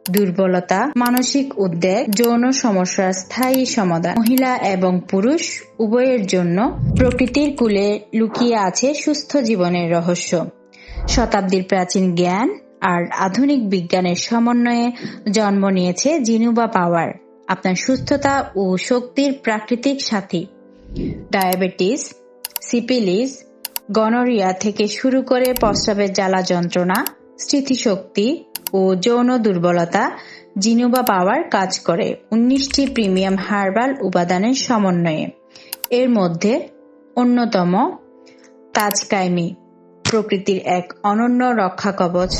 দুর্বলতা, মানসিক উদ্বেগ, যৌন সমস্যার স্থায়ী সমাধান। মহিলা এবং পুরুষ উভয়ের জন্য প্রকৃতির কূলে লুকিয়ে আছে সুস্থ জীবনের রহস্য। শতাব্দীর প্রাচীন জ্ঞান আর আধুনিক বিজ্ঞানের সমন্বয়ে জন্ম নিয়েছে জিনুবা পাওয়ার, আপনার সুস্থতা ও শক্তির প্রাকৃতিক সাথী। ডায়াবেটিস, সিফিলিস, গনোরিয়া থেকে শুরু করে প্রস্রাবের জ্বালা যন্ত্রণা, স্মৃতিশক্তি ও যৌন দুর্বলতা, জিনুবা পাওয়ার কাজ করে 19টি প্রিমিয়াম হার্বাল উপাদানের সমন্বয়ে। এর মধ্যে অন্যতম তাজকাইমি, প্রকৃতির এক অনন্য রক্ষা কবচ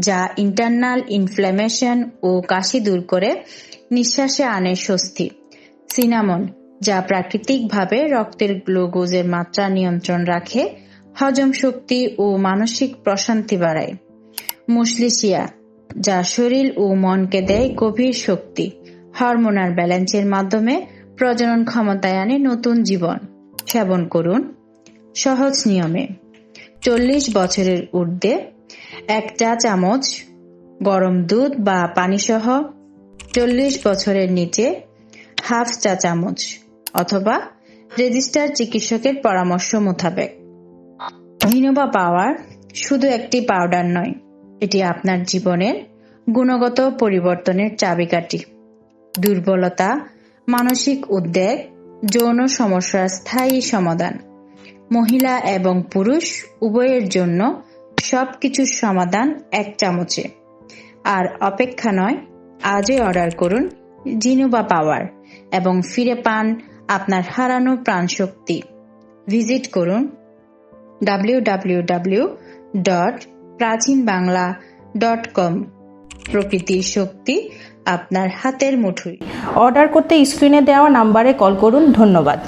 যা ইন্টারনাল ইনফ্ল্যামেশন ও কাশি দূর করে নিঃশ্বাসে আনে স্বস্তি। সিনামন, যা প্রাকৃতিকভাবে রক্তের গ্লুকোজের মাত্রা নিয়ন্ত্রণ রাখে, হজম শক্তি ও মানসিক প্রশান্তি বাড়ায়। মুসলিশিয়া, যা শরীর ও মনকে দেয় গভীর শক্তি, হরমোনাল ব্যালেন্সের মাধ্যমে প্রজনন ক্ষমতায় আনে নতুন জীবন। সেবন করুন সহজ নিয়মে। 40 বছরের ঊর্ধ্বে 1 চা চামচ গরম দুধ বা পানিসহ, 40 বছরের নিচে হাফ চা চামচ, অথবা রেজিস্টার্ড চিকিৎসকের পরামর্শ মোতাবেক। জিনুবা পাওয়ার শুধু একটি পাউডার নয়, এটি আপনার জীবনের গুণগত পরিবর্তনের চাবিকাঠি। দুর্বলতা, মানসিক উদ্বেগ, যৌন সমস্যার স্থায়ী সমাধান। মহিলা এবং পুরুষ উভয়ের জন্য সবকিছুর সমাধান 1 চামচে। আর অপেক্ষা নয়, আজই অর্ডার করুন জিনুবা পাওয়ার এবং ফিরে পান আপনার হারানো প্রাণশক্তি। ভিজিট করুন www.prachinbangla.com। প্রকৃতির শক্তি আপনার হাতের মুঠোয়। অর্ডার করতে স্ক্রিনে দেওয়া নাম্বারে কল করুন। ধন্যবাদ।